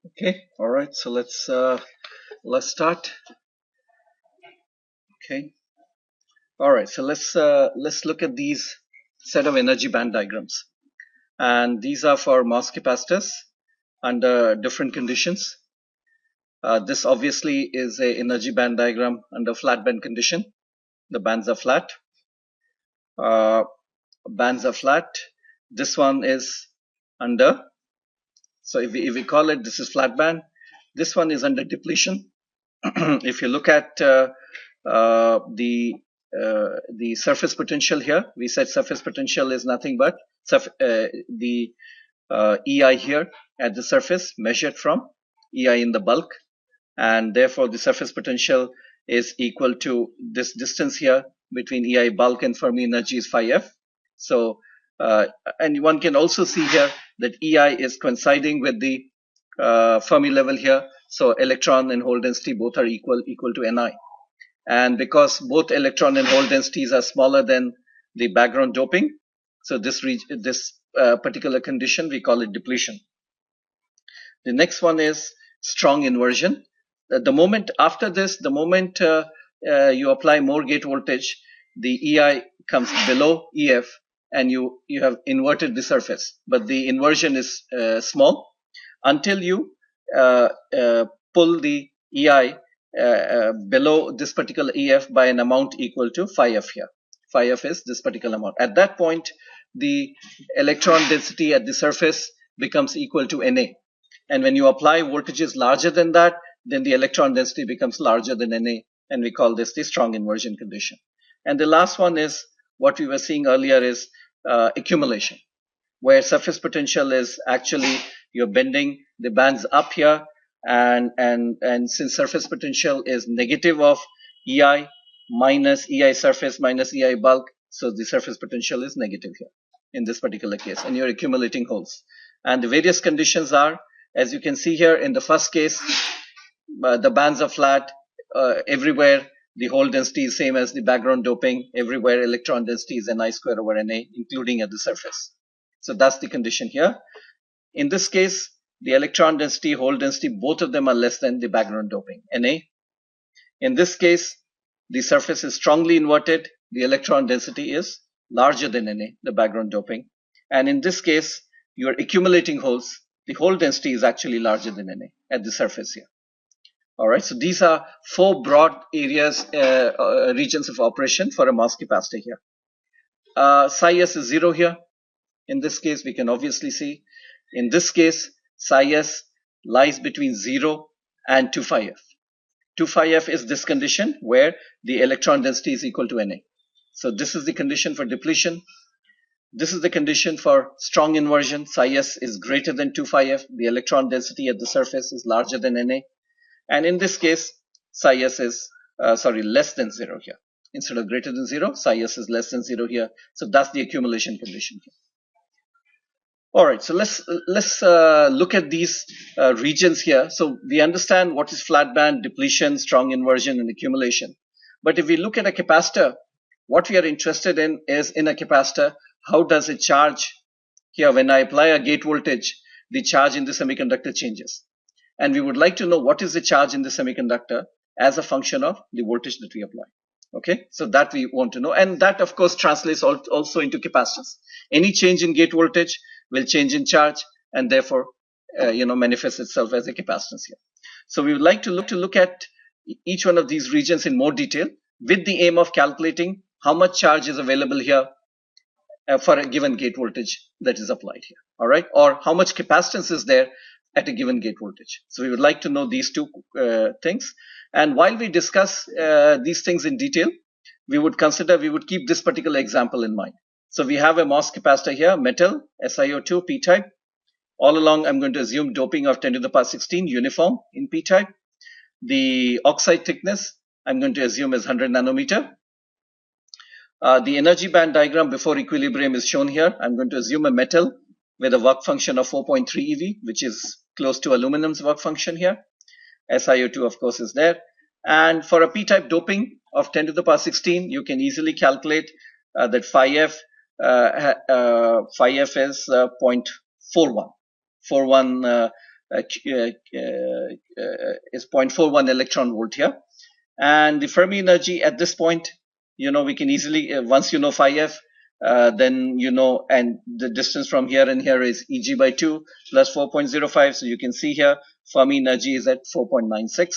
Okay, all right. So let's start. Okay, all right. So let's look at these set of energy band diagrams, and these are for MOS capacitors under different conditions. This obviously is a energy band diagram under flat band condition. The bands are flat. Uh, bands are flat. This one is under. So if we call it, this is flat band. This one is under depletion. If you look at the surface potential here, we said surface potential is nothing but the EI here at the surface measured from EI in the bulk, and therefore the surface potential is equal to this distance here between EI bulk and Fermi energy is phi f. So and one can also see here that EI is coinciding with the Fermi level here. So electron and hole density both are equal to Ni. And because both electron and hole densities are smaller than the background doping, so this particular condition, we call it depletion. The next one is strong inversion. The moment after this, the moment you apply more gate voltage, the EI comes below EF, and you have inverted the surface. But the inversion is small until you pull the EI below this particular EF by an amount equal to phi f here. Phi f is this particular amount. At that point, the electron density at the surface becomes equal to Na. And when you apply voltages larger than that, then the electron density becomes larger than Na, and we call this the strong inversion condition. And the last one is what we were seeing earlier is accumulation, where surface potential is actually you're bending the bands up here, and since surface potential is negative of EI minus EI surface minus EI bulk, so the surface potential is negative here in this particular case, and you're accumulating holes. And the various conditions are, as you can see here in the first case, the bands are flat everywhere. The hole density is same as the background doping. Everywhere electron density is Ni square over Na, including at the surface. So that's the condition here. In this case, the electron density, hole density, both of them are less than the background doping, Na. In this case, the surface is strongly inverted. The electron density is larger than Na, the background doping. And in this case, you are accumulating holes. The hole density is actually larger than Na at the surface here. All right, so these are four broad areas, regions of operation for a MOS capacitor here. Psi s is 0 here. In this case, we can obviously see. In this case, psi s lies between 0 and 2 phi f. 2 phi f is this condition where the electron density is equal to Na. So this is the condition for depletion. This is the condition for strong inversion. Psi s is greater than 2 phi f. The electron density at the surface is larger than Na. And in this case, psi s is, less than 0 here. Instead of greater than 0, psi s is less than 0 here. So that's the accumulation condition here. All right, so let's look at these regions here. So we understand what is flat band, depletion, strong inversion, and accumulation. But if we look at a capacitor, what we are interested in is in a capacitor, how does it charge? Here, when I apply a gate voltage, the charge in the semiconductor changes. And we would like to know what is the charge in the semiconductor as a function of the voltage that we apply. Okay, so that we want to know. And that, of course, translates also into capacitance. Any change in gate voltage will change in charge, and therefore, manifests itself as a capacitance here. So we would like to look at each one of these regions in more detail with the aim of calculating how much charge is available here for a given gate voltage that is applied here. All right, or how much capacitance is there at a given gate voltage. So we would like to know these two things. And while we discuss these things in detail, we would keep this particular example in mind. So we have a MOS capacitor here, metal, SiO2, p-type. All along, I'm going to assume doping of 10 to the power 16 uniform in p-type. The oxide thickness, I'm going to assume is 100 nanometer. The energy band diagram before equilibrium is shown here. I'm going to assume a metal with a work function of 4.3 eV, which is close to aluminum's work function here. SiO2, of course, is there. And for a p-type doping of 10 to the power 16, you can easily calculate that phi f is 0.41. is 0.41 electron volt here. And the Fermi energy at this point, we can easily, once you know phi f, then and the distance from here and here is Eg by 2 plus 4.05. So you can see here Fermi energy is at 4.96.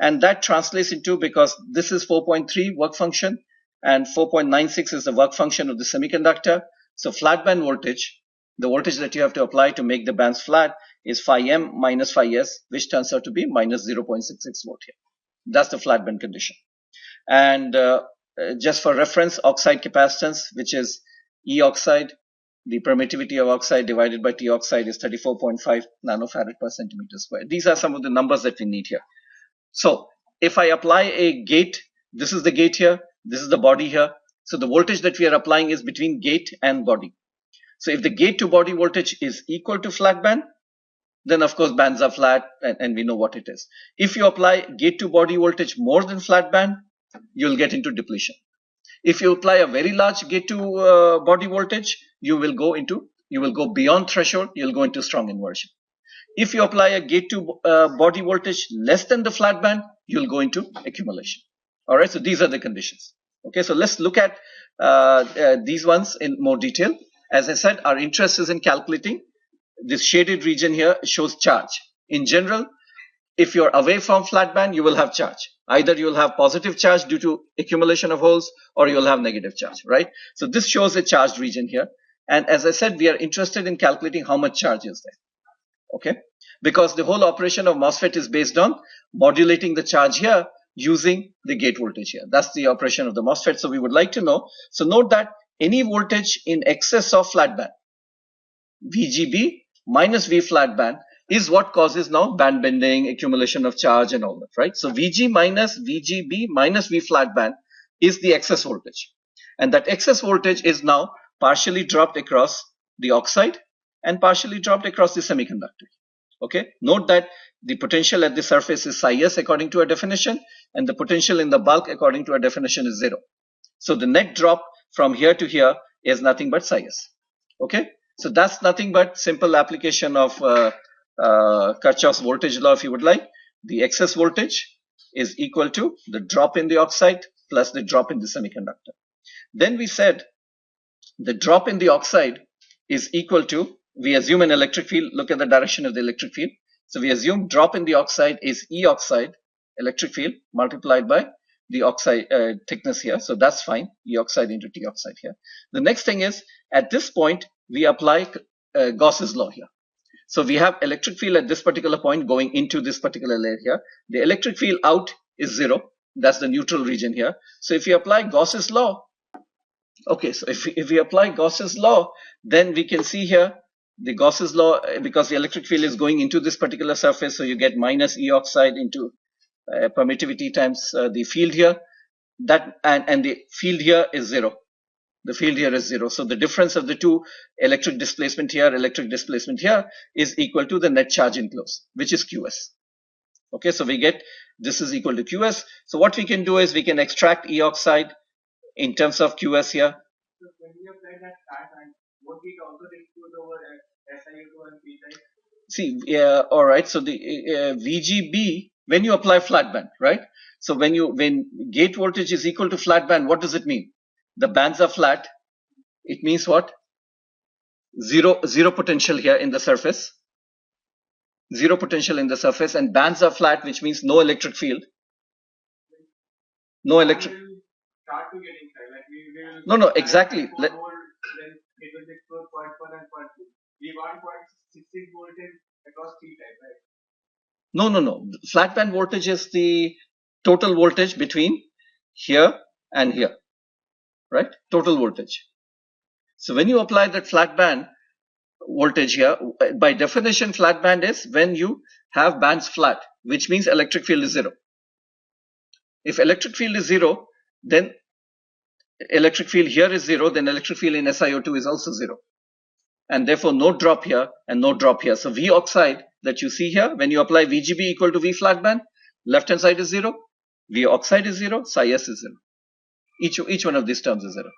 And that translates into, because this is 4.3 work function and 4.96 is the work function of the semiconductor. So flat band voltage, the voltage that you have to apply to make the bands flat, is phi m minus phi s, which turns out to be minus 0.66 volt here. That's the flat band condition. And just for reference, oxide capacitance, which is E oxide, the permittivity of oxide divided by T oxide is 34.5 nanofarad per centimeter square. These are some of the numbers that we need here. So if I apply a gate, this is the gate here, this is the body here. So the voltage that we are applying is between gate and body. So if the gate to body voltage is equal to flat band, then of course bands are flat, and we know what it is. If you apply gate to body voltage more than flat band, you'll get into depletion. If you apply a very large gate to body voltage, you will go beyond threshold, you'll go into strong inversion. If you apply a gate to body voltage less than the flat band, you'll go into accumulation. All right, so these are the conditions. Okay, so let's look at these ones in more detail. As I said, our interest is in calculating. This shaded region here shows charge. In general, if you're away from flat band, you will have charge. Either you'll have positive charge due to accumulation of holes, or you'll have negative charge, right? So this shows a charged region here. And as I said, we are interested in calculating how much charge is there. Okay, because the whole operation of MOSFET is based on modulating the charge here using the gate voltage here. That's the operation of the MOSFET. So we would like to know. So note that any voltage in excess of flat band, VGB minus V flat band, is what causes now band bending, accumulation of charge and all that, right? So VG minus VGB minus V flat band is the excess voltage. And that excess voltage is now partially dropped across the oxide and partially dropped across the semiconductor. Okay, note that the potential at the surface is psi s according to our definition, and the potential in the bulk according to our definition is 0. So the net drop from here to here is nothing but psi s. Okay, so that's nothing but simple application of Kirchhoff's voltage law, if you would like. The excess voltage is equal to the drop in the oxide plus the drop in the semiconductor. Then we said the drop in the oxide is equal to, we assume an electric field. Look at the direction of the electric field. So we assume drop in the oxide is E oxide electric field multiplied by the oxide thickness here. So that's fine, E oxide into T oxide here. The next thing is, at this point we apply Gauss's law here. So we have electric field at this particular point going into this particular layer here. The electric field out is 0. That's the neutral region here. So if you apply Gauss's law, okay, so if we apply Gauss's law, then we can see here the Gauss's law, because the electric field is going into this particular surface, so you get minus E oxide into permittivity times the field here. That and the field here is 0. The field here is 0. So the difference of the two, electric displacement here is equal to the net charge enclosed, which is QS. Okay, so we get this is equal to QS. So what we can do is we can extract E oxide in terms of QS here. So when we apply that pattern, would we also distribute over SiO2 and P type? See, all right. So the VGB, when you apply flat band, right? So when gate voltage is equal to flat band, what does it mean? The bands are flat. It means what? Zero potential here in the surface. Zero potential in the surface, and bands are flat, which means no electric field. No electric. Start to get inside. Like we will No, exactly. Then it will be 0.1 and 0.2. We want 0.66 voltage across T type, right? No. Flat band voltage is the total voltage between here and here, right? Total voltage. So when you apply that flat band voltage here, by definition, flat band is when you have bands flat, which means electric field is 0. If electric field is 0, then electric field here is 0, then electric field in SiO2 is also 0. And therefore no drop here and no drop here. So V oxide that you see here, when you apply VGB equal to V flat band, left hand side is 0, V oxide is 0, psi s is 0. Each one of these terms is 0.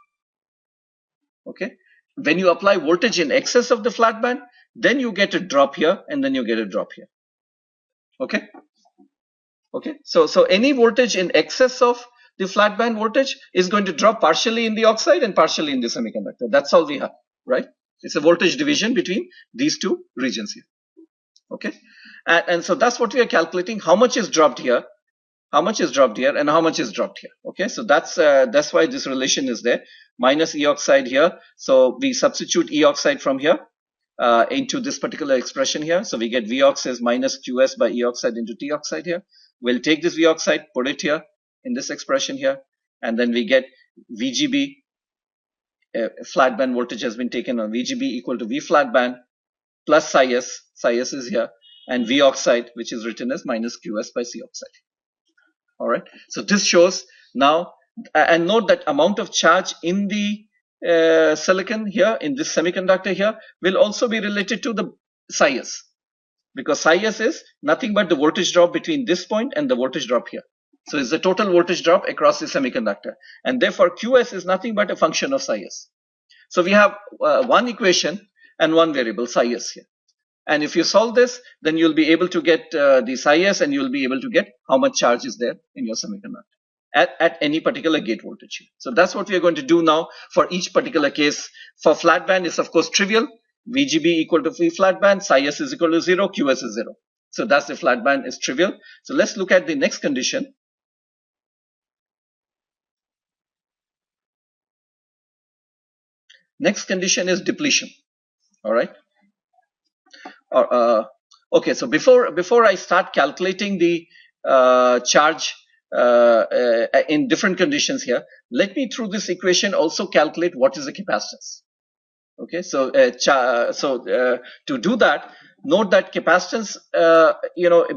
Okay. When you apply voltage in excess of the flat band, then you get a drop here, and then you get a drop here. Okay. Okay. So any voltage in excess of the flat band voltage is going to drop partially in the oxide and partially in the semiconductor. That's all we have, right? It's a voltage division between these two regions here. Okay. And so that's what we are calculating. How much is dropped here? How much is dropped here, and how much is dropped here? Okay, so that's why this relation is there. Minus E oxide here. So we substitute E oxide from here into this particular expression here. So we get V ox is minus QS by E oxide into T oxide here. We'll take this V oxide, put it here in this expression here, and then we get VGB. Flat band voltage has been taken on VGB equal to V flat band plus psi S. Psi S is here, and V oxide, which is written as minus QS by C oxide. All right. So this shows now, and note that amount of charge in the silicon here, in this semiconductor here, will also be related to the psi S, because psi S is nothing but the voltage drop between this point and the voltage drop here. So it's the total voltage drop across the semiconductor, and therefore QS is nothing but a function of psi S. So we have one equation and one variable psi S here. And if you solve this, then you'll be able to get the psi S, and you'll be able to get how much charge is there in your semiconductor at any particular gate voltage. So that's what we are going to do now for each particular case. For flat band, it's of course trivial. VGB equal to V flat band, psi S is equal to 0, QS is 0. So that's the flat band is trivial. So let's look at the next condition. Next condition is depletion. All right. Okay, so before I start calculating the charge in different conditions here, let me through this equation also calculate what is the capacitance. Okay, so to do that, note that capacitance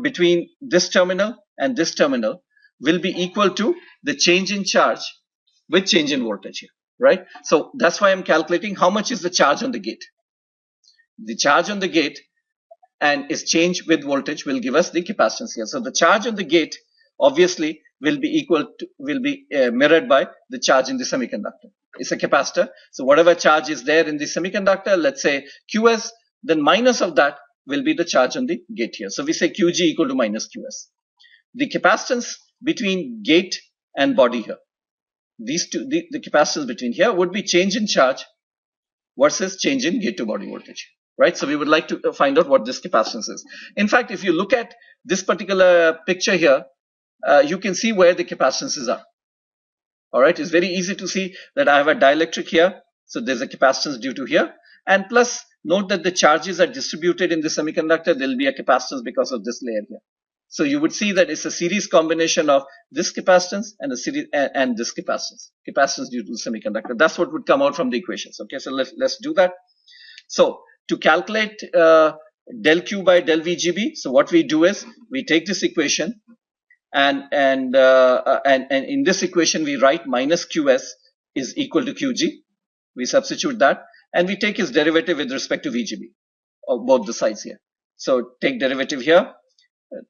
between this terminal and this terminal will be equal to the change in charge with change in voltage here, right? So that's why I'm calculating how much is the charge on the gate. The charge on the gate and its change with voltage will give us the capacitance here. So the charge on the gate obviously will be mirrored by the charge in the semiconductor. It's a capacitor. So whatever charge is there in the semiconductor, let's say QS, then minus of that will be the charge on the gate here. So we say QG equal to minus QS. The capacitance between gate and body here, these two, the capacitance between here would be change in charge versus change in gate to body voltage. Right, so we would like to find out what this capacitance is. In fact, if you look at this particular picture here, you can see where the capacitances are. All right, it's very easy to see that I have a dielectric here, so there's a capacitance due to here, and plus note that the charges are distributed in the semiconductor. There will be a capacitance because of this layer here. So you would see that it's a series combination of this capacitance and a series and this capacitance due to the semiconductor. That's what would come out from the equations. Okay, so let's do that. So to calculate del Q by del VGB, so what we do is we take this equation, and in this equation we write minus QS is equal to QG. We substitute that, and we take its derivative with respect to VGB, of both the sides here. So take derivative here,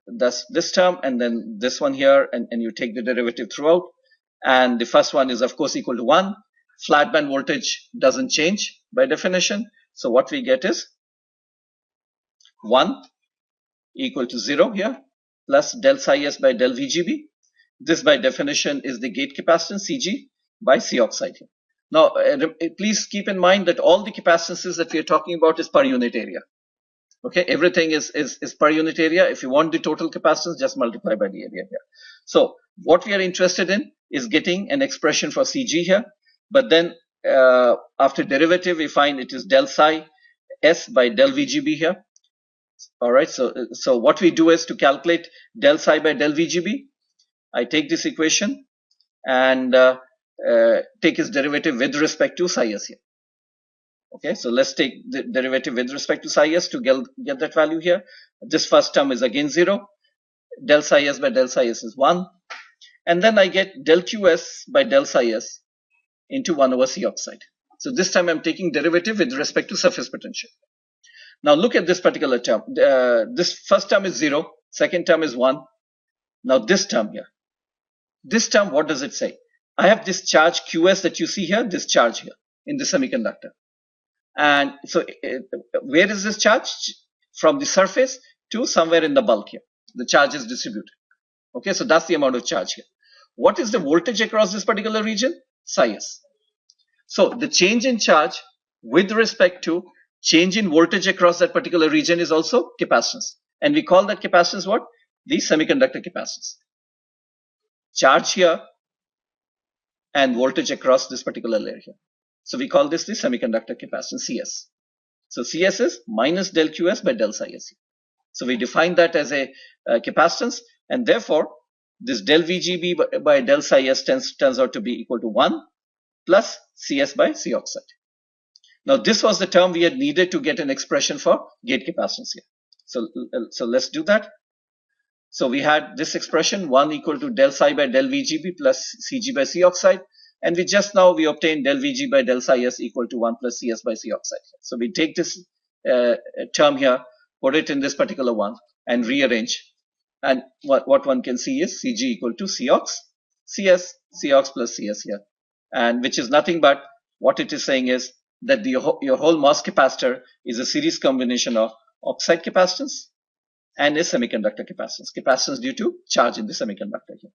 that's this term, and then this one here, and you take the derivative throughout. And the first one is of course equal to 1. Flat band voltage doesn't change by definition. So what we get is 1 equal to 0 here, plus del psi S by del VGB. This by definition is the gate capacitance CG by C oxide here. Now please keep in mind that all the capacitances that we are talking about is per unit area. Okay, everything is per unit area. If you want the total capacitance, just multiply by the area here. So what we are interested in is getting an expression for CG here, but then after derivative we find it is del psi S by del VGB here. All right, so what we do is to calculate del psi by del VGB, I take this equation and take its derivative with respect to psi S here. Okay, so let's take the derivative with respect to psi S to get that value here. This first term is again 0. Del psi S by del psi S is 1. And then I get del QS by del psi S into 1 over C oxide. So this time I'm taking derivative with respect to surface potential. Now look at this particular term. This first term is 0. Second term is 1. Now this term here. This term, what does it say? I have this charge QS that you see here, this charge here in the semiconductor. And so where is this charge? From the surface to somewhere in the bulk here. The charge is distributed. Okay, so that's the amount of charge here. What is the voltage across this particular region? Psi s. So the change in charge with respect to change in voltage across that particular region is also capacitance. And we call that capacitance what? The semiconductor capacitance. Charge here and voltage across this particular layer here. So we call this the semiconductor capacitance, CS. So CS is minus del QS by del psi s. So we define that as a capacitance, and therefore this del VGB by del psi s turns out to be equal to 1 plus CS by C oxide. Now this was the term we had needed to get an expression for gate capacitance here. So let's do that. So we had this expression 1 equal to del psi by del VGB plus CG by C oxide, and we obtained del VG by del psi s equal to 1 plus CS by C oxide. So we take this term here, put it in this particular one, and rearrange. And what one can see is CG equal to Cox, CS, Cox plus CS here, and which is nothing but what it is saying is that your whole MOS capacitor is a series combination of oxide capacitance and a semiconductor capacitance due to charge in the semiconductor here.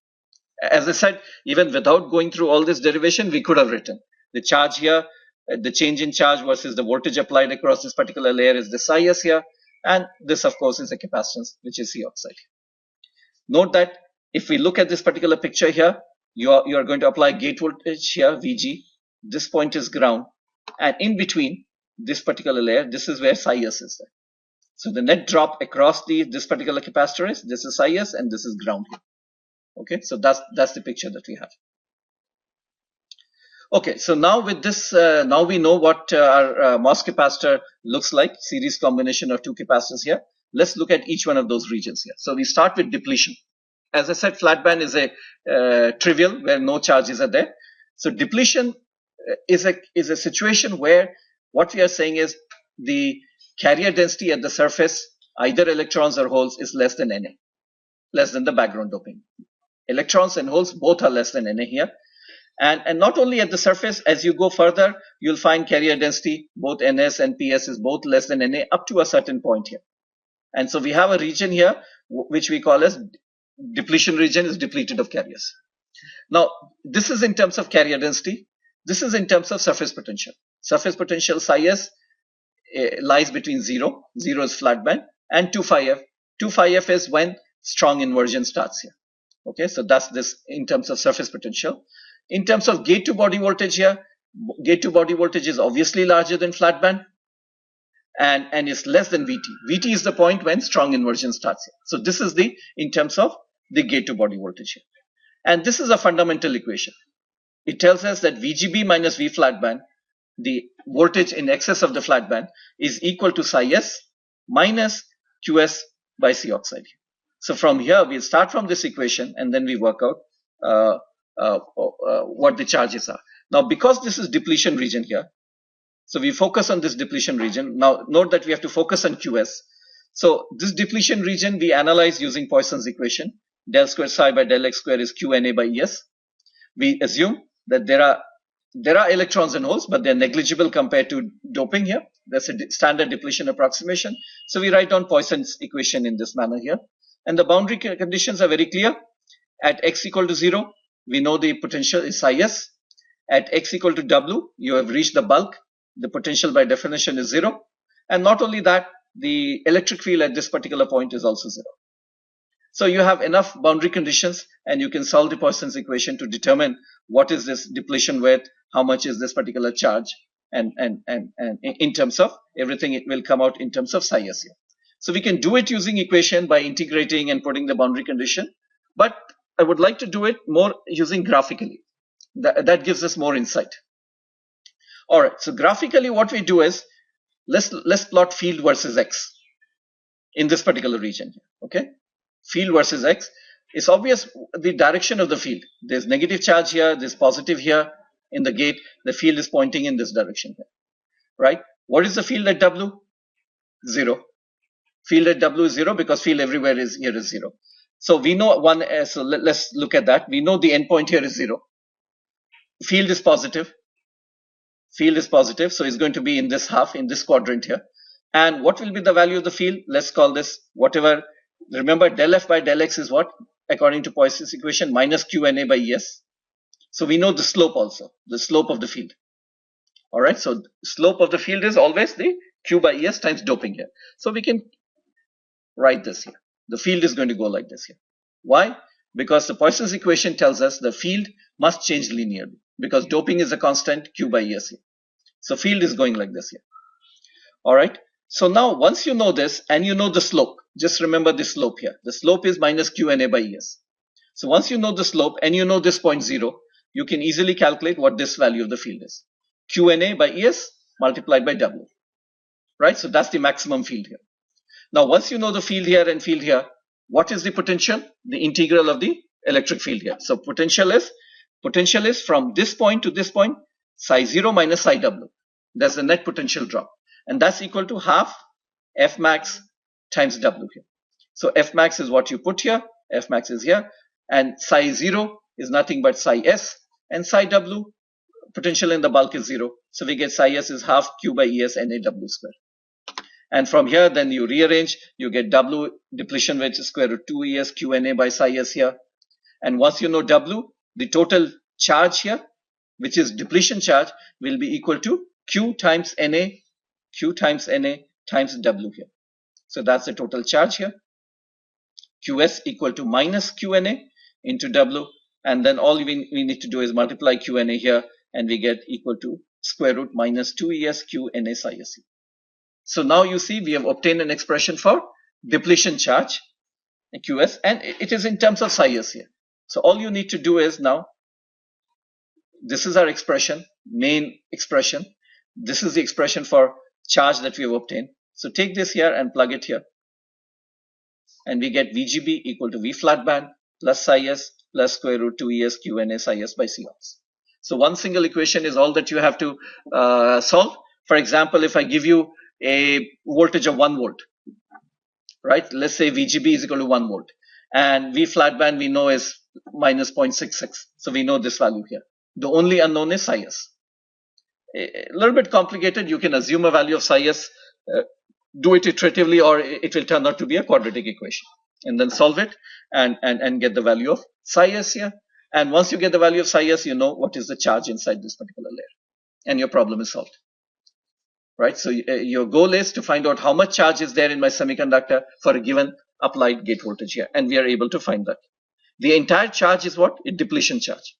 As I said, even without going through all this derivation, we could have written the charge here, the change in charge versus the voltage applied across this particular layer is the psi s here, and this of course is a capacitance which is C oxide. Note that if we look at this particular picture here, you are going to apply gate voltage here, VG. This point is ground, and in between this particular layer, this is where psi s is there. So the net drop across this particular capacitor is, this is psi s and this is ground here. Okay, so that's the picture that we have. Okay, so now with this, now we know what our MOS capacitor looks like, series combination of two capacitors here. Let's look at each one of those regions here. So we start with depletion. As I said, flat band is a trivial where no charges are there. So depletion is a situation where what we are saying is the carrier density at the surface, either electrons or holes, is less than Na, less than the background doping. Electrons and holes both are less than Na here. And not only at the surface, as you go further, you'll find carrier density, both Ns and Ps is both less than Na up to a certain point here. And so we have a region here, which we call as depletion region, is depleted of carriers. Now, this is in terms of carrier density. This is in terms of surface potential. Surface potential psi s lies between 0 is flat band, and 2 phi f. 2 phi f is when strong inversion starts here. Okay, so that's this in terms of surface potential. In terms of gate to body voltage here, gate to body voltage is obviously larger than flat band and is less than VT. VT is the point when strong inversion starts here. So this is in terms of the gate to body voltage here. And this is a fundamental equation. It tells us that VGB minus V flat band, the voltage in excess of the flat band, is equal to psi s minus QS by C oxide. So from here, we'll start from this equation and then we work out what the charges are. Now, because this is depletion region here, so we focus on this depletion region. Now, note that we have to focus on QS. So this depletion region we analyze using Poisson's equation. Del square psi by del x square is QNA by ES. We assume that there are electrons and holes, but they're negligible compared to doping here. That's a standard depletion approximation. So we write down Poisson's equation in this manner here. And the boundary conditions are very clear. At x equal to 0, we know the potential is psi s. At x equal to W, you have reached the bulk. The potential by definition is 0. And not only that, the electric field at this particular point is also 0. So you have enough boundary conditions and you can solve the Poisson's equation to determine what is this depletion width, how much is this particular charge, and in terms of everything, it will come out in terms of psi s here. So we can do it using equation by integrating and putting the boundary condition, but I would like to do it more using graphically. That gives us more insight. All right, so graphically what we do is, let's plot field versus x in this particular region here, okay? Field versus x. It's obvious the direction of the field. There's negative charge here, there's positive here in the gate. The field is pointing in this direction here, right? What is the field at W? 0. Field at W is 0 because field everywhere is 0. So we know so let's look at that. We know the endpoint here is 0. Field is positive. Field is positive, so it's going to be in this half, in this quadrant here. And what will be the value of the field? Let's call this whatever. Remember, del F by del X is what? According to Poisson's equation, minus QNA by ES. So we know the slope also, the slope of the field. All right, so slope of the field is always the Q by ES times doping here. So we can write this here. The field is going to go like this here. Why? Because the Poisson's equation tells us the field must change linearly because doping is a constant Q by ES here. So field is going like this here. All right. So now once you know this and you know the slope, just remember the slope here. The slope is minus QNA by ES. So once you know the slope and you know this point 0, you can easily calculate what this value of the field is. QNA by ES multiplied by W. Right? So that's the maximum field here. Now once you know the field here and field here, what is the potential? The integral of the electric field here. So potential is from this point to this point, psi 0 minus psi W. That's the net potential drop. And that's equal to half F max times W here. So F max is what you put here. F max is here. And psi 0 is nothing but psi S. And psi W, potential in the bulk is 0. So we get psi S is half Q by ES NA W square. And from here, then you rearrange, you get W depletion, which is square root 2 ES QNA by psi S here. And once you know W, the total charge here, which is depletion charge, will be equal to Q times NA times W here. So that's the total charge here. QS equal to minus QNA into W. And then all we need to do is multiply QNA here, and we get equal to square root minus 2 ES QNA psi S. So now you see we have obtained an expression for depletion charge, QS, and it is in terms of psi S here. So all you need to do is now, this is our expression, main expression. This is the expression for charge that we have obtained. So take this here and plug it here. And we get VGB equal to V flat band plus psi S plus square root 2 ES QNA psi S by C ops. So one single equation is all that you have to solve. For example, if I give you a voltage of 1 volt, right? Let's say VGB is equal to 1 volt. And V flat band we know is minus 0.66. So we know this value here. The only unknown is psi S. A little bit complicated. You can assume a value of psi S, do it iteratively, or it will turn out to be a quadratic equation. And then solve it and get the value of psi S here. And once you get the value of psi S, you know what is the charge inside this particular layer. And your problem is solved. Right? So your goal is to find out how much charge is there in my semiconductor for a given applied gate voltage here. And we are able to find that. The entire charge is what? A depletion charge.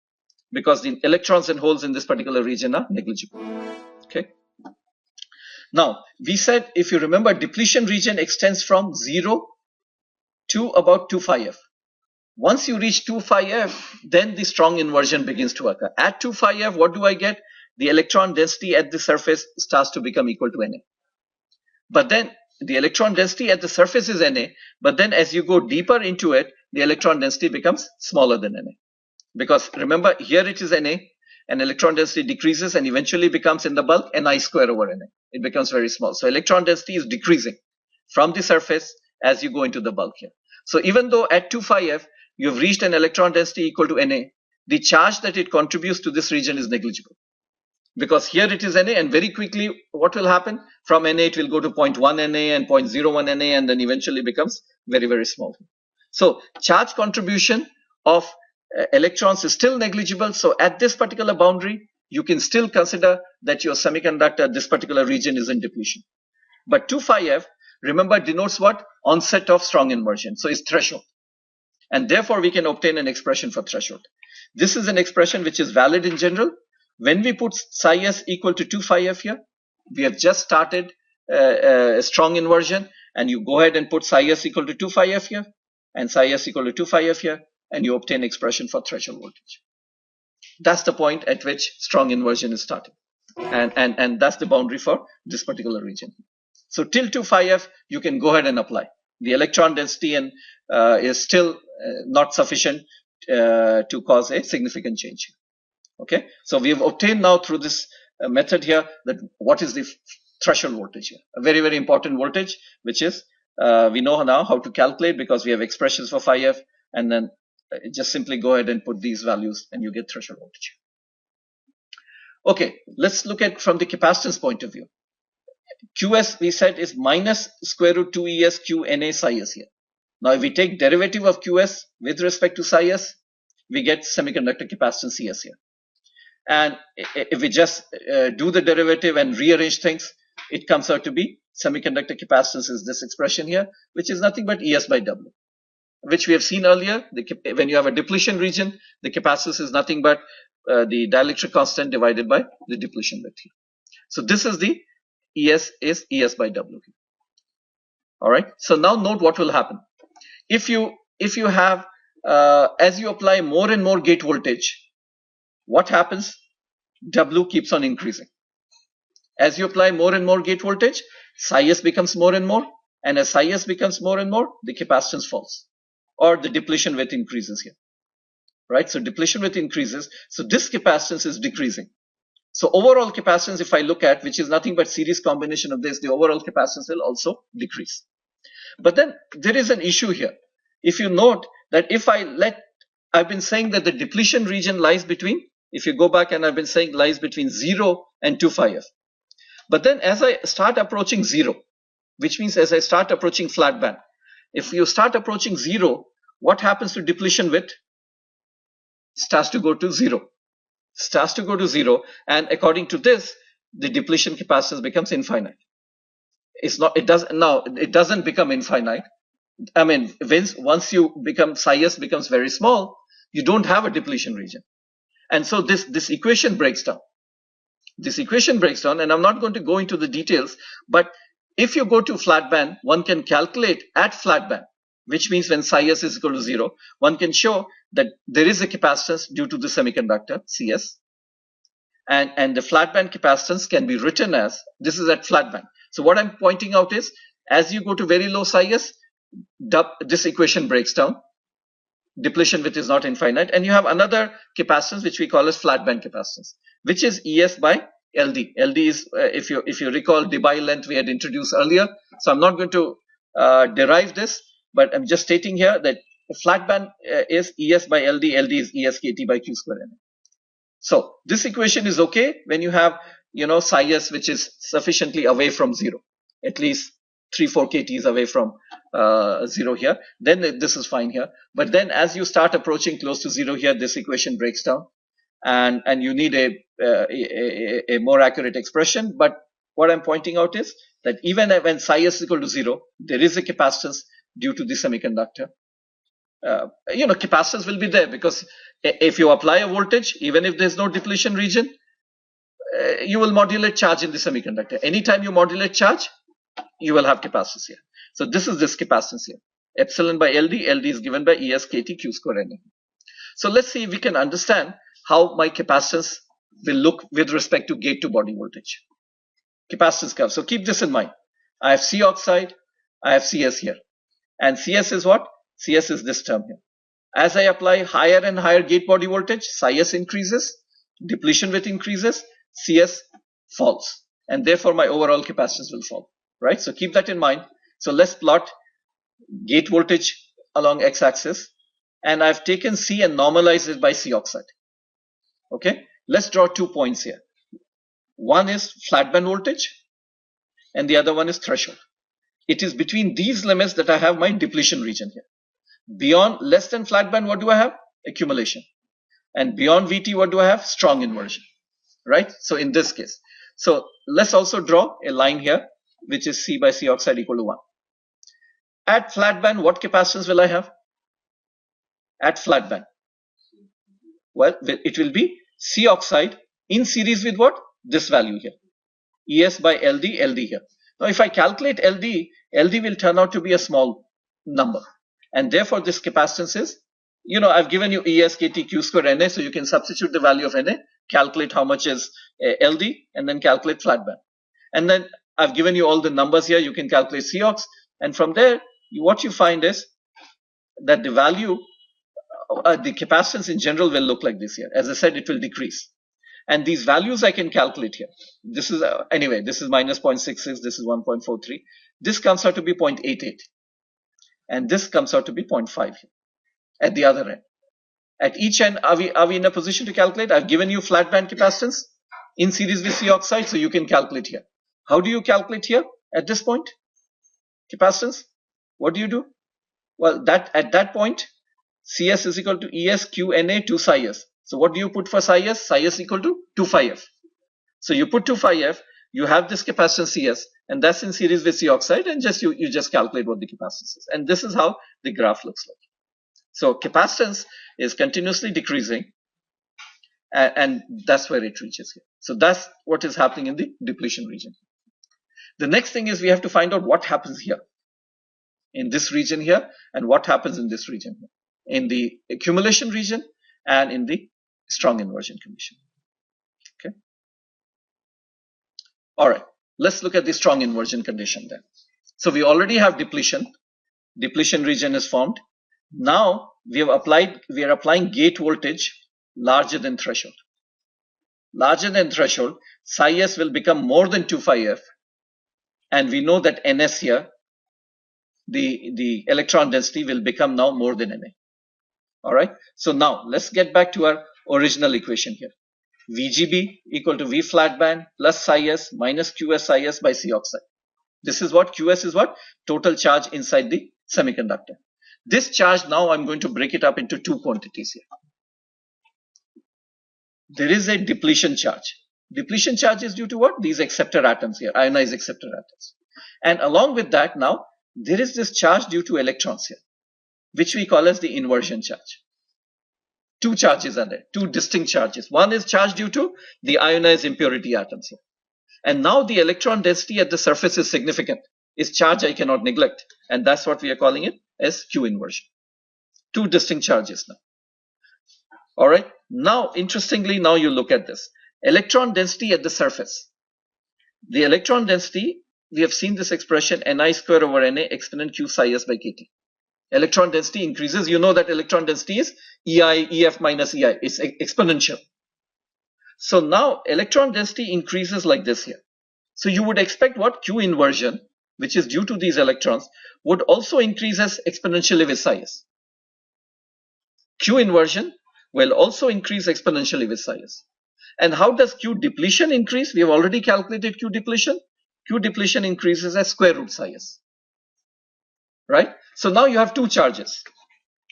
Because the electrons and holes in this particular region are negligible. Okay. Now, we said, if you remember, depletion region extends from 0 to about 2 phi F. Once you reach 2 phi F, then the strong inversion begins to occur. At 2 phi F, what do I get? The electron density at the surface starts to become equal to Na. But then the electron density at the surface is Na, but then as you go deeper into it, the electron density becomes smaller than Na. Because remember, here it is Na, and electron density decreases and eventually becomes in the bulk Ni square over Na. It becomes very small. So electron density is decreasing from the surface as you go into the bulk here. So even though at 2 phi F, you have reached an electron density equal to Na, the charge that it contributes to this region is negligible. Because here it is Na, and very quickly what will happen? From Na it will go to 0.1 Na and 0.01 Na, and then eventually becomes very, very small. So charge contribution of electrons is still negligible. So at this particular boundary, you can still consider that your semiconductor, this particular region, is in depletion. But 2 phi F, remember, denotes what? Onset of strong inversion. So it's threshold. And therefore, we can obtain an expression for threshold. This is an expression which is valid in general. When we put psi S equal to 2 phi F here, we have just started a strong inversion, and you go ahead and put psi S equal to 2 phi F here, and psi S equal to 2 phi F here, and you obtain expression for threshold voltage. That's the point at which strong inversion is starting. And that's the boundary for this particular region. So till 2 phi F, you can go ahead and apply. The electron density is still not sufficient to cause a significant change. Okay, so we have obtained now through this method here that what is the threshold voltage here. A very, very important voltage, which is we know now how to calculate because we have expressions for phi F, and then just simply go ahead and put these values and you get threshold voltage. Okay, let's look at from the capacitance point of view. Qs we said is minus square root 2 es q na psi s here. Now if we take derivative of Qs with respect to psi s, we get semiconductor capacitance Cs here. And if we just do the derivative and rearrange things, it comes out to be semiconductor capacitance is this expression here, which is nothing but Es by W, which we have seen earlier. When you have a depletion region, the capacitance is nothing but the dielectric constant divided by the depletion width here. So this is the Es is Es by W. All right. So now note what will happen. If you have as you apply more and more gate voltage, what happens? W keeps on increasing. As you apply more and more gate voltage, psi s becomes more and more, and as psi s becomes more and more, the capacitance falls, or the depletion width increases here. Right? So depletion width increases, so this capacitance is decreasing. So overall capacitance, if I look at, which is nothing but series combination of this, the overall capacitance will also decrease. But then there is an issue here. If you note that I've been saying that the depletion region lies between, if you go back and I've been saying lies between 0 and 2 phi f. But then as I start approaching 0, which means as I start approaching flat band, if you start approaching 0, what happens to depletion width? Starts to go to 0. Starts to go to 0, and according to this, the depletion capacitance becomes infinite. It doesn't become infinite. I mean, once you become psi s becomes very small, you don't have a depletion region. And so this equation breaks down. This equation breaks down, and I'm not going to go into the details, but if you go to flat band, one can calculate at flat band, which means when psi s is equal to 0, one can show that there is a capacitance due to the semiconductor, Cs. And the flat band capacitance can be written as, this is at flat band. So what I'm pointing out is, as you go to very low psi s, this equation breaks down. Depletion width is not infinite, and you have another capacitance which we call as flat band capacitance, which is Es by Ld. Ld is, if you recall, Debye length we had introduced earlier. So I'm not going to derive this, but I'm just stating here that the flat band is Es by Ld. Ld is Es kT by Q square Na. So this equation is okay when you have, psi s which is sufficiently away from 0, at least 3-4 kTs away from 0 here, then this is fine here. But then as you start approaching close to 0 here, this equation breaks down, and you need a more accurate expression. But what I'm pointing out is that even when psi s is equal to 0, there is a capacitance due to the semiconductor. Capacitance will be there because if you apply a voltage, even if there's no depletion region, you will modulate charge in the semiconductor. Anytime you modulate charge, you will have capacitance here. So this is this capacitance here. Epsilon by Ld. Ld is given by Es kT Q square Na. So let's see if we can understand how my capacitance will look with respect to gate to body voltage. Capacitance curve. So keep this in mind. I have C oxide, I have Cs here. And Cs is what? Cs is this term here. As I apply higher and higher gate body voltage, psi s increases, depletion width increases, Cs falls. And therefore my overall capacitance will fall. Right? So keep that in mind. So let's plot gate voltage along x-axis, and I've taken C and normalized it by C oxide. Okay? Let's draw 2 points here. One is flat band voltage, and the other one is threshold. It is between these limits that I have my depletion region here. Beyond less than flat band, what do I have? Accumulation. And beyond VT, what do I have? Strong inversion. Right? So in this case. So let's also draw a line here, which is C by C oxide equal to 1. At flat band, what capacitance will I have? At flat band. Well, it will be C oxide in series with what? This value here. Es by Ld, Ld here. Now if I calculate Ld, Ld will turn out to be a small number. And therefore this capacitance is, I've given you Es kT Q square Na, so you can substitute the value of Na, calculate how much is Ld, and then calculate flat band. And then I've given you all the numbers here, you can calculate Cox, and from there, what you find is that the value, the capacitance in general will look like this here. As I said, it will decrease. And these values I can calculate here. This is, anyway, this is minus 0.66, this is 1.43. This comes out to be 0.88. And this comes out to be 0.5 here, at the other end. At each end, are we in a position to calculate? I've given you flat band capacitance. in series with C oxide, so you can calculate here. How do you calculate here at this point? Capacitance, what do you do? Well, at that point, Cs is equal to Es Q Na 2 psi s. So what do you put for psi s? Psi s equal to 2 phi f. So you put 2 phi f, you have this capacitance Cs, and that's in series with C oxide, and you just calculate what the capacitance is. And this is how the graph looks like. So capacitance is continuously decreasing, and that's where it reaches here. So that's what is happening in the depletion region. The next thing is we have to find out what happens here, in this region here, and what happens in this region here, in the accumulation region and in the strong inversion condition. Okay. All right. Let's look at the strong inversion condition then. So we already have depletion. Depletion region is formed. Now we are applying gate voltage larger than threshold. Larger than threshold, psi s will become more than 2 phi f, and we know that ns here, the electron density will become now more than Na. All right. So now let's get back to our original equation here. VGB equal to V flat band plus psi s minus QS psi s by C oxide. This is what QS is, what? Total charge inside the semiconductor. This charge, now I'm going to break it up into two quantities here. There is a depletion charge. Depletion charge is due to what? These acceptor atoms here, ionized acceptor atoms. And along with that, now there is this charge due to electrons here, which we call as the inversion charge. Two charges are there, two distinct charges. One is charge due to the ionized impurity atoms here. And now the electron density at the surface is significant. Is charge I cannot neglect. And that's what we are calling it as Q inversion. Two distinct charges now. All right. Now, interestingly, now you look at this. Electron density at the surface. The electron density, we have seen this expression Ni square over Na exponent Q psi s by kT. Electron density increases. You know that electron density is EI, EF minus EI. It's exponential. So now electron density increases like this here. So you would expect what? Q inversion, which is due to these electrons, would also increase as exponentially with psi s. Q inversion will also increase exponentially with psi s. And how does Q depletion increase? We have already calculated Q depletion. Q depletion increases as square root psi s. Right? So now you have two charges,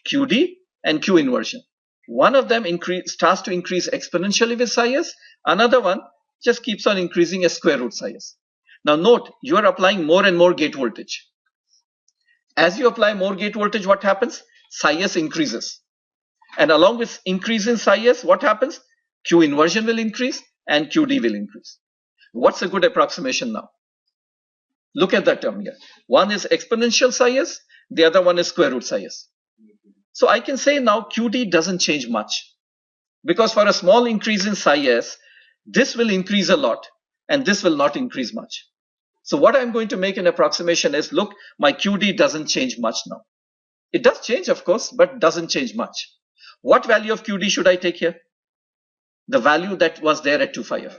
QD and Q inversion. One of them starts to increase exponentially with psi s. Another one just keeps on increasing as square root psi s. Now note, you are applying more and more gate voltage. As you apply more gate voltage, what happens? Psi s increases. And along with increase in psi s, what happens? Q inversion will increase and QD will increase. What's a good approximation now? Look at that term here. One is exponential psi s, the other one is square root psi s. So I can say now QD doesn't change much, because for a small increase in psi s, this will increase a lot and this will not increase much. So what I'm going to make an approximation is, look, my QD doesn't change much now. It does change, of course, but doesn't change much. What value of QD should I take here? The value that was there at 2 phi f.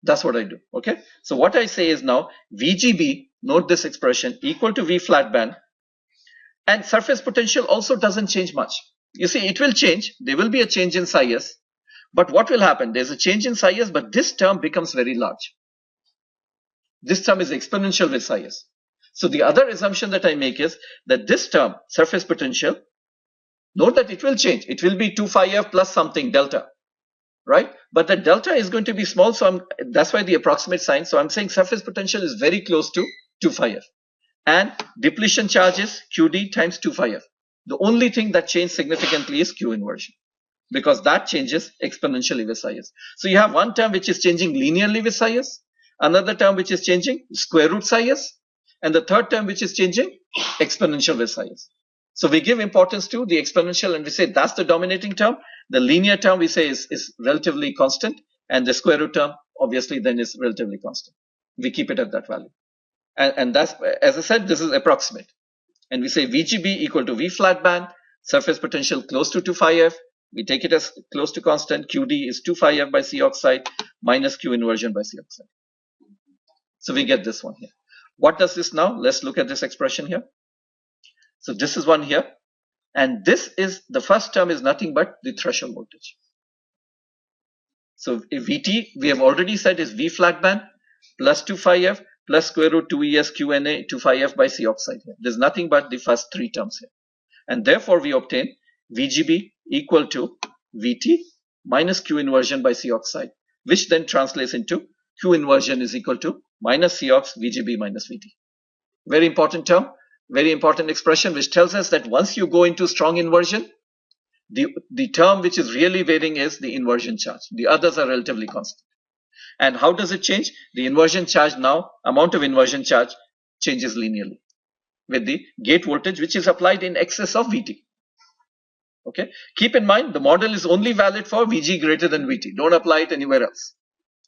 That's what I do. Okay. So what I say is now VGB, note this expression, equal to V flat band, and surface potential also doesn't change much. You see, it will change. There will be a change in psi s. But what will happen? There's a change in psi s, but this term becomes very large. This term is exponential with psi s. So the other assumption that I make is that this term, surface potential, note that it will change. It will be 2 phi f plus something delta, right? But the delta is going to be small, so that's why the approximate sign. So I'm saying surface potential is very close to 2 phi f. And depletion charge is QD times 2 phi f. The only thing that changed significantly is Q inversion, because that changes exponentially with psi s. So you have one term which is changing linearly with psi s, another term which is changing square root psi s, and the third term which is changing exponential with psi s. So we give importance to the exponential and we say that's the dominating term. The linear term we say is relatively constant, and the square root term obviously then is relatively constant. We keep it at that value. And that's, as I said, this is approximate. And we say VGB equal to V flat band, surface potential close to 2 phi f. We take it as close to constant. QD is 2 phi f by C oxide minus Q inversion by C oxide. So we get this one here. What does this now? Let's look at this expression here. So this is one here. And this is, the first term is nothing but the threshold voltage. So if Vt, we have already said, is V flat band plus 2 phi f plus square root 2es Qna 2 phi f by C oxide here. There's nothing but the first three terms here. And therefore we obtain VGB equal to Vt minus Q inversion by C oxide, which then translates into Q inversion is equal to minus C ox VGB minus Vt. Very important term, very important expression, which tells us that once you go into strong inversion, the term which is really varying is the inversion charge. The others are relatively constant. And how does it change? The inversion charge now, amount of inversion charge changes linearly with the gate voltage, which is applied in excess of Vt. Okay. Keep in mind, the model is only valid for Vg greater than Vt. Don't apply it anywhere else.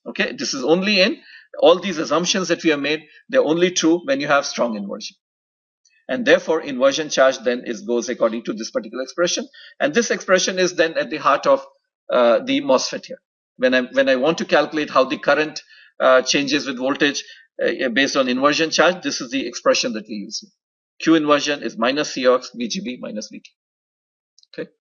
Okay. This is only in all these assumptions that we have made. They're only true when you have strong inversion. And therefore, inversion charge then goes according to this particular expression. And this expression is then at the heart of the MOSFET here. When I want to calculate how the current changes with voltage based on inversion charge, this is the expression that we use. Q inversion is minus Cox VGB minus Vt. Okay.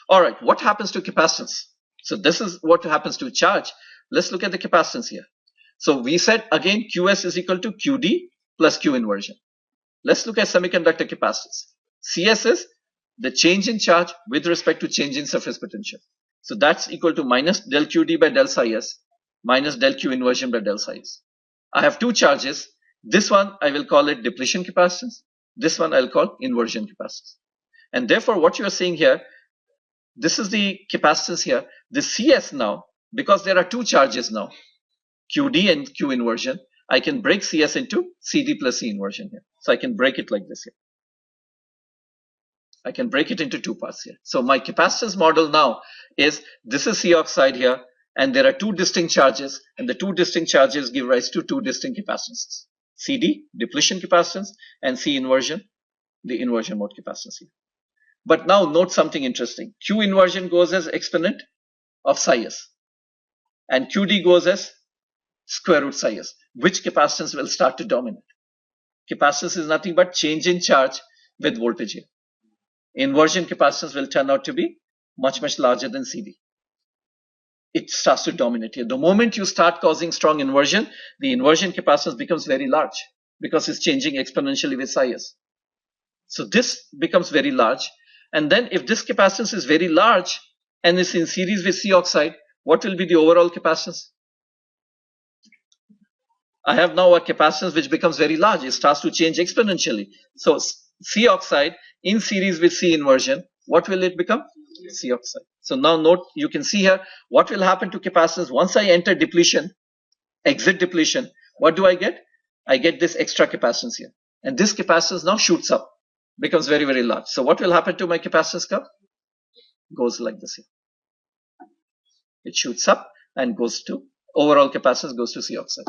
All right. What happens to capacitance? So this is what happens to charge. Let's look at the capacitance here. So we said again Qs is equal to Qd plus Q inversion. Let's look at semiconductor capacitance. Cs is the change in charge with respect to change in surface potential. So that's equal to minus del Qd by del psi s minus del Q inversion by del psi s. I have two charges. This one I will call it depletion capacitance. This one I'll call inversion capacitance. And therefore what you are seeing here, this is the capacitance here. The Cs now, because there are two charges now, Qd and Q inversion, I can break Cs into Cd plus C inversion here. So I can break it like this here. I can break it into two parts here. So my capacitance model now is, this is C oxide here, and there are two distinct charges, and the two distinct charges give rise to two distinct capacitances. Cd, depletion capacitance, and C inversion, the inversion mode capacitance here. But now note something interesting. Q inversion goes as exponent of psi s, and Qd goes as square root psi s. Which capacitance will start to dominate? Capacitance is nothing but change in charge with voltage here. Inversion capacitance will turn out to be much larger than Cd. It starts to dominate here. The moment you start causing strong inversion, the inversion capacitance becomes very large because it's changing exponentially with psi s. So this becomes very large. And then if this capacitance is very large and is in series with C oxide, what will be the overall capacitance? I have now a capacitance which becomes very large. It starts to change exponentially. So C oxide in series with C inversion, what will it become? C oxide. So now note, you can see here what will happen to capacitance once I enter depletion, exit depletion. What do I get? I get this extra capacitance here. And this capacitance now shoots up, becomes very large. So what will happen to my capacitance curve? Goes like this here. It shoots up and goes to, overall capacitance goes to C oxide.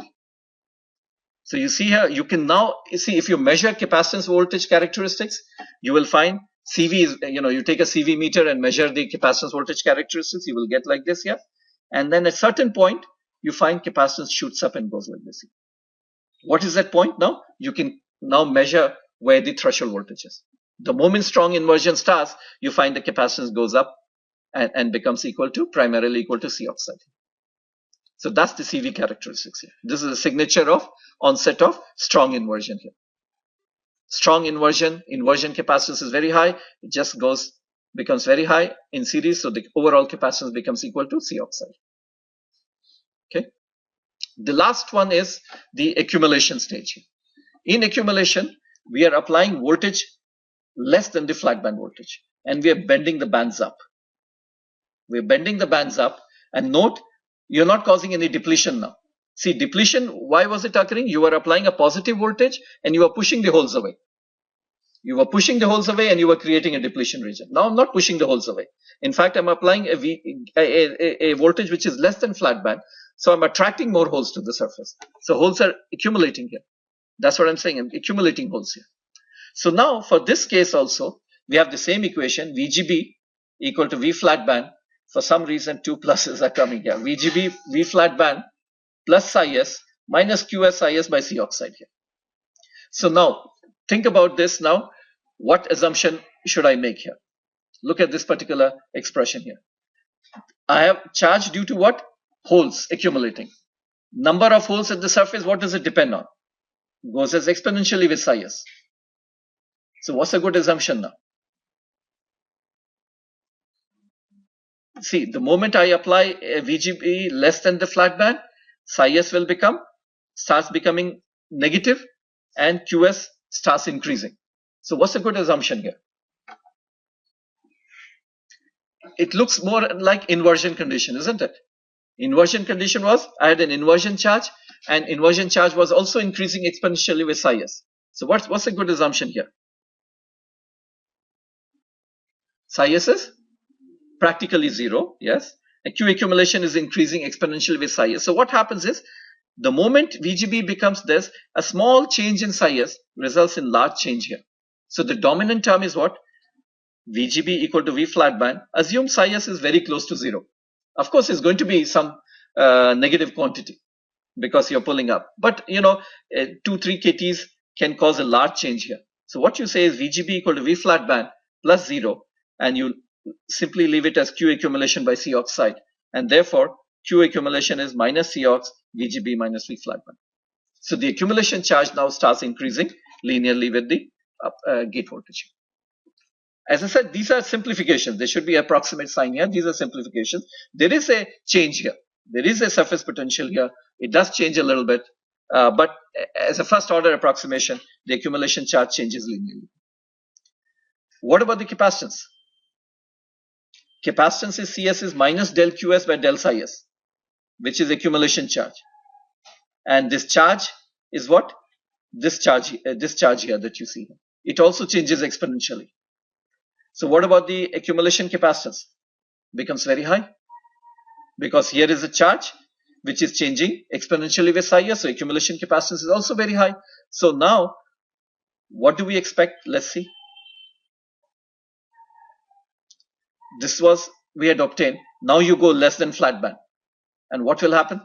So you see here, you can now see if you measure capacitance voltage characteristics, you will find CV is, you take a CV meter and measure the capacitance voltage characteristics, you will get like this here. And then at a certain point, you find capacitance shoots up and goes like this here. What is that point now? You can now measure where the threshold voltage is. The moment strong inversion starts, you find the capacitance goes up and becomes primarily equal to C oxide. So that's the CV characteristics here. This is a signature of onset of strong inversion here. Strong inversion capacitance is very high. It just becomes very high in series. So the overall capacitance becomes equal to C oxide. Okay. The last one is the accumulation stage. In accumulation, we are applying voltage less than the flat band voltage, and we are bending the bands up. We're bending the bands up, and note, you're not causing any depletion now. See, depletion, why was it occurring? You were applying a positive voltage and you were pushing the holes away. You were pushing the holes away and you were creating a depletion region. Now I'm not pushing the holes away. In fact, I'm applying a voltage which is less than flat band. So I'm attracting more holes to the surface. So holes are accumulating here. That's what I'm saying. I'm accumulating holes here. So now for this case also, we have the same equation, VGB equal to V flat band. For some reason, two pluses are coming here. VGB, V flat band plus psi s minus QS psi s by C oxide here. So now, think about this now. What assumption should I make here? Look at this particular expression here. I have charge due to what? Holes accumulating. Number of holes at the surface, what does it depend on? Goes as exponentially with psi s. So what's a good assumption now? See, the moment I apply a VGB less than the flat band, psi s will starts becoming negative, and QS starts increasing. So what's a good assumption here? It looks more like inversion condition, isn't it? Inversion condition was I had an inversion charge, and inversion charge was also increasing exponentially with psi s. So what's a good assumption here? Psi s is practically zero, yes. A Q accumulation is increasing exponentially with psi s. So what happens is, the moment VGB becomes this, a small change in psi s results in large change here. So the dominant term is what? VGB equal to V flat band. Assume psi s is very close to zero. Of course, it's going to be some negative quantity because you're pulling up. But 2-3 kTs can cause a large change here. So what you say is VGB equal to V flat band plus 0, and you simply leave it as Q accumulation by C oxide, and therefore Q accumulation is minus C ox VGB minus V flat band. So the accumulation charge now starts increasing linearly with the gate voltage. As I said, these are simplifications. There should be approximate sign here. These are simplifications. There is a change here. There is a surface potential here. It does change a little bit, but as a first order approximation, the accumulation charge changes linearly. What about the capacitance? Capacitance is CS is minus del QS by del psi s, which is accumulation charge. And this charge is what? This charge here that you see. It also changes exponentially. So what about the accumulation capacitance? Becomes very high, because here is a charge which is changing exponentially with psi s, so accumulation capacitance is also very high. So now, what do we expect? Let's see. This was we had obtained. Now you go less than flat band, and what will happen?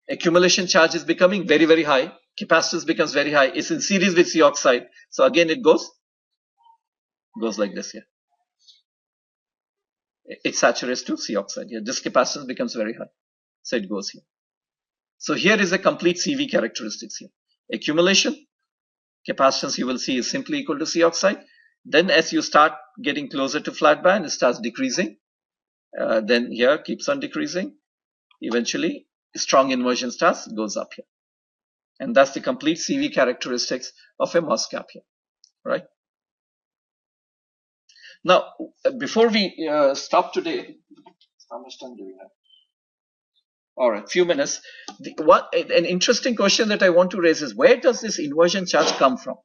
Accumulation charge is becoming very, very high. Capacitance becomes very high. It's in series with C oxide. So again, it goes like this here. It saturates to C oxide here. This capacitance becomes very high. So it goes here. So here is a complete CV characteristics here. Accumulation, capacitance you will see is simply equal to C oxide. Then as you start getting closer to flat band, it starts decreasing. Then here keeps on decreasing. Eventually, strong inversion goes up here. And that's the complete CV characteristics of a MOS cap here, right? Now, before we stop today, how much time do we have? All right, few minutes. An interesting question that I want to raise is, where does this inversion charge come from?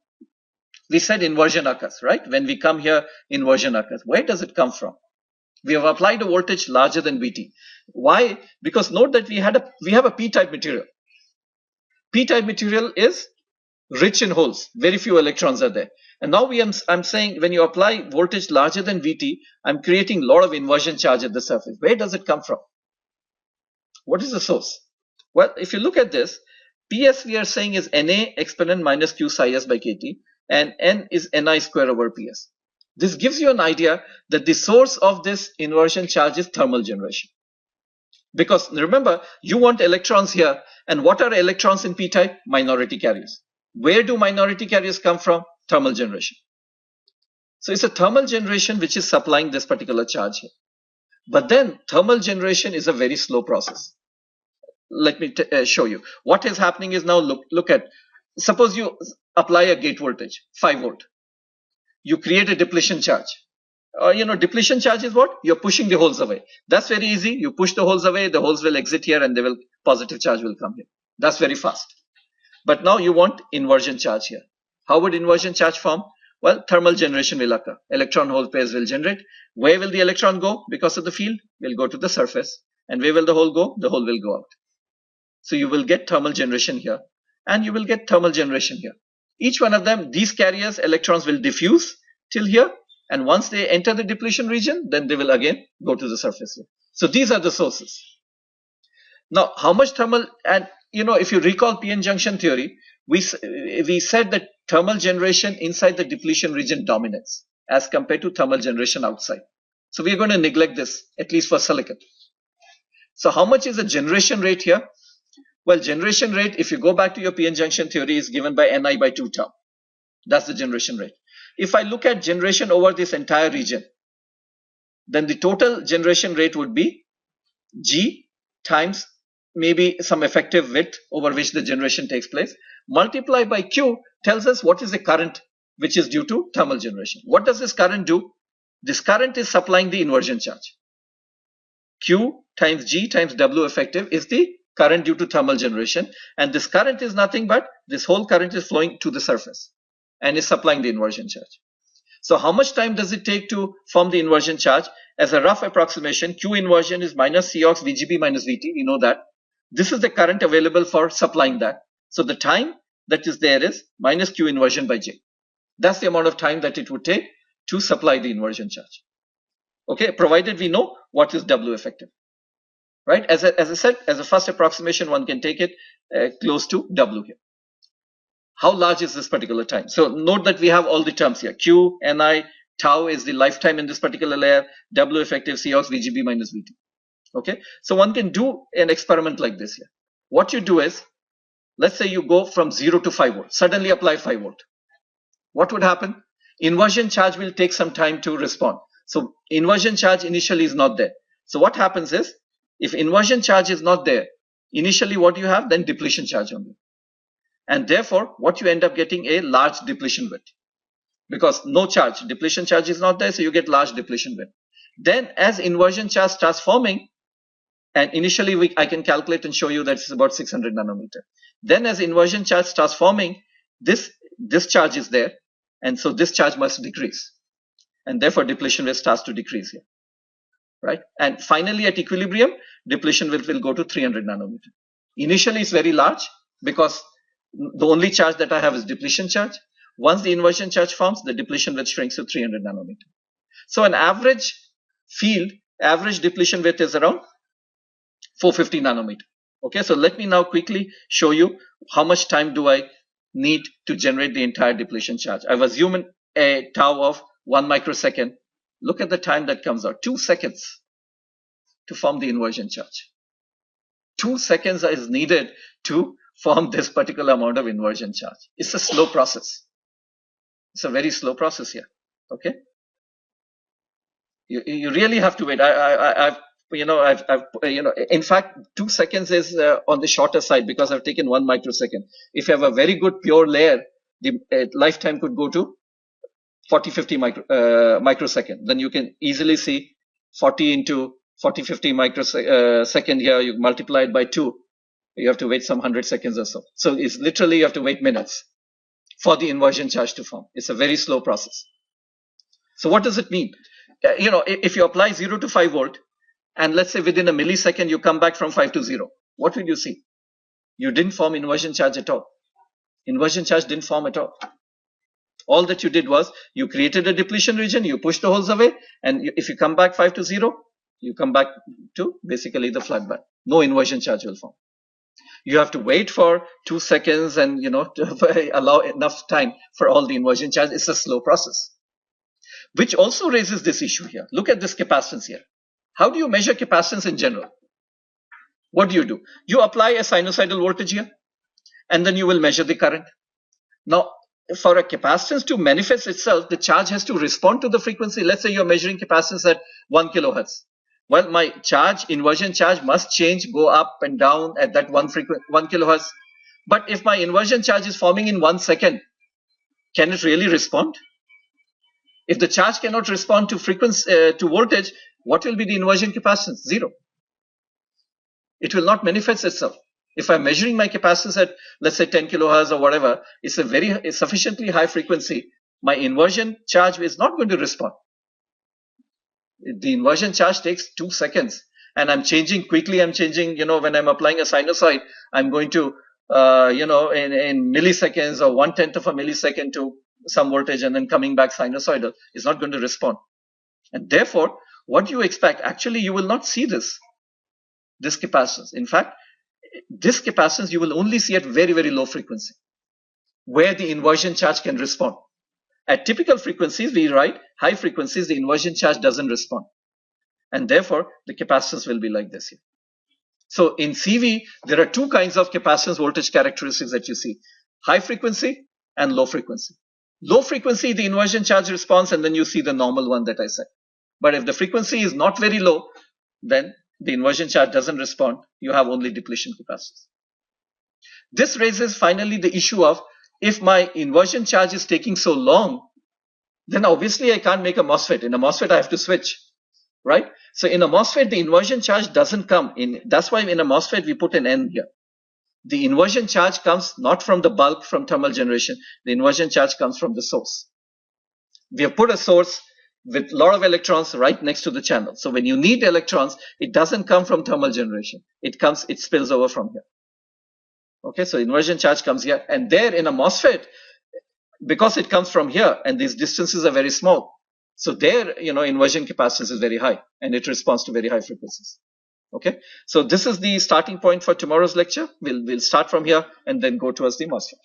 We said inversion occurs, right? When we come here, inversion occurs. Where does it come from? We have applied a voltage larger than VT. Why? Because note that we have a P-type material. P-type material is rich in holes. Very few electrons are there. And now I'm saying when you apply voltage larger than VT, I'm creating a lot of inversion charge at the surface. Where does it come from? What is the source? Well, if you look at this, PS we are saying is Na exponent minus Q psi s by KT, and N is Ni square over PS. This gives you an idea that the source of this inversion charge is thermal generation. Because remember, you want electrons here, and what are electrons in P-type? Minority carriers. Where do minority carriers come from? Thermal generation. So it's a thermal generation which is supplying this particular charge here. But then thermal generation is a very slow process. Let me show you. What is happening is, now look at, suppose you apply a gate voltage, 5 volt. You create a depletion charge. Depletion charge is what? You're pushing the holes away. That's very easy. You push the holes away, the holes will exit here, and positive charge will come here. That's very fast. But now you want inversion charge here. How would inversion charge form? Well, thermal generation will occur. Electron hole pairs will generate. Where will the electron go? Because of the field, will go to the surface. And where will the hole go? The hole will go out. So you will get thermal generation here, and you will get thermal generation here. Each one of them, these carriers, electrons will diffuse till here, and once they enter the depletion region, then they will again go to the surface here. So these are the sources. Now, how much thermal, and if you recall PN junction theory, we said that thermal generation inside the depletion region dominates as compared to thermal generation outside. So we are going to neglect this, at least for silicon. So how much is the generation rate here? Well, generation rate, if you go back to your p-n junction theory, is given by Ni by 2 tau. That's the generation rate. If I look at generation over this entire region, then the total generation rate would be G times maybe some effective width over which the generation takes place, multiplied by Q tells us what is the current which is due to thermal generation. What does this current do? This current is supplying the inversion charge. Q times G times W effective is the current due to thermal generation, and this current is nothing but this whole current is flowing to the surface and is supplying the inversion charge. So how much time does it take to form the inversion charge? As a rough approximation, Q inversion is minus Cox VGB minus VT. We know that. This is the current available for supplying that. So the time that is there is minus Q inversion by J. That's the amount of time that it would take to supply the inversion charge. Okay, provided we know what is W effective. Right? As I said, as a first approximation, one can take it close to W here. How large is this particular time? So note that we have all the terms here. Q, Ni, tau is the lifetime in this particular layer. W effective, Cox, VGB minus VT. Okay. So one can do an experiment like this here. What you do is, let's say you go from 0 to 5 volt. Suddenly apply 5 volt. What would happen? Inversion charge will take some time to respond. So inversion charge initially is not there. So what happens is, if inversion charge is not there, initially what you have, then depletion charge only. And therefore, what you end up getting a large depletion width. Because no charge, depletion charge is not there, so you get large depletion width. Then as inversion charge starts forming, and initially I can calculate and show you that it's about 600 nanometer. Then as inversion charge starts forming, this charge is there, and so this charge must decrease. And therefore depletion rate starts to decrease here. Right? And finally at equilibrium, depletion will go to 300 nanometer. Initially it's very large because the only charge that I have is depletion charge. Once the inversion charge forms, the depletion width shrinks to 300 nanometer. So an average field, average depletion width is around 450 nanometer. Okay, so let me now quickly show you how much time do I need to generate the entire depletion charge. I've assumed a tau of 1 microsecond. Look at the time that comes out, 2 seconds to form the inversion charge. 2 seconds is needed to form this particular amount of inversion charge. It's a slow process. It's a very slow process here. Okay. You really have to wait. In fact, 2 seconds is on the shorter side because I've taken 1 microsecond. If you have a very good pure layer, the lifetime could go to 40-50 microsecond. Then you can easily see 40 into 40-50 microsecond here. You multiply it by 2. You have to wait some 100 seconds or so. So it's literally you have to wait minutes for the inversion charge to form. It's a very slow process. So what does it mean? If you apply 0 to 5 volt, and let's say within a millisecond you come back from 5 to 0, what will you see? You didn't form inversion charge at all. Inversion charge didn't form at all. All that you did was you created a depletion region, you pushed the holes away, and if you come back 5 to 0, you come back to basically the flat band. No inversion charge will form. You have to wait for 2 seconds and to allow enough time for all the inversion charge. It's a slow process, which also raises this issue here. Look at this capacitance here. How do you measure capacitance in general? What do? You apply a sinusoidal voltage here, and then you will measure the current. Now, for a capacitance to manifest itself, the charge has to respond to the frequency. Let's say you're measuring capacitance at 1 kilohertz. Well, my inversion charge must change, go up and down at that 1 kilohertz. But if my inversion charge is forming in 1 second, can it really respond? If the charge cannot respond to frequency, to voltage, what will be the inversion capacitance? 0. It will not manifest itself. If I'm measuring my capacitance at, let's say 10 kilohertz or whatever, it's a sufficiently high frequency, my inversion charge is not going to respond. The inversion charge takes 2 seconds, and I'm changing quickly. I'm changing, when I'm applying a sinusoid, I'm going to, in milliseconds or 1/10 of a millisecond to some voltage and then coming back sinusoidal. It's not going to respond. And therefore, what do you expect? Actually, you will not see this capacitance. In fact, this capacitance you will only see at very, very low frequency, where the inversion charge can respond. At typical frequencies, we write high frequencies, the inversion charge doesn't respond. and therefore the capacitance will be like this here. So in CV, there are two kinds of capacitance voltage characteristics that you see: high frequency and low frequency. Low frequency, the inversion charge response, and then you see the normal one that I said. But if the frequency is not very low, then the inversion charge doesn't respond. You have only depletion capacitance. This raises finally the issue of, if my inversion charge is taking so long, then obviously I can't make a MOSFET. In a MOSFET, I have to switch, right? So in a MOSFET, the inversion charge doesn't come in. That's why in a MOSFET, we put an N here. The inversion charge comes not from the bulk, from thermal generation. The inversion charge comes from the source. We have put a source with a lot of electrons right next to the channel. So when you need electrons, it doesn't come from thermal generation. It spills over from here. Okay, so inversion charge comes here, and there in a MOSFET, because it comes from here and these distances are very small, so there, inversion capacitance is very high and it responds to very high frequencies. Okay, so this is the starting point for tomorrow's lecture. We'll start from here and then go towards the MOSFET.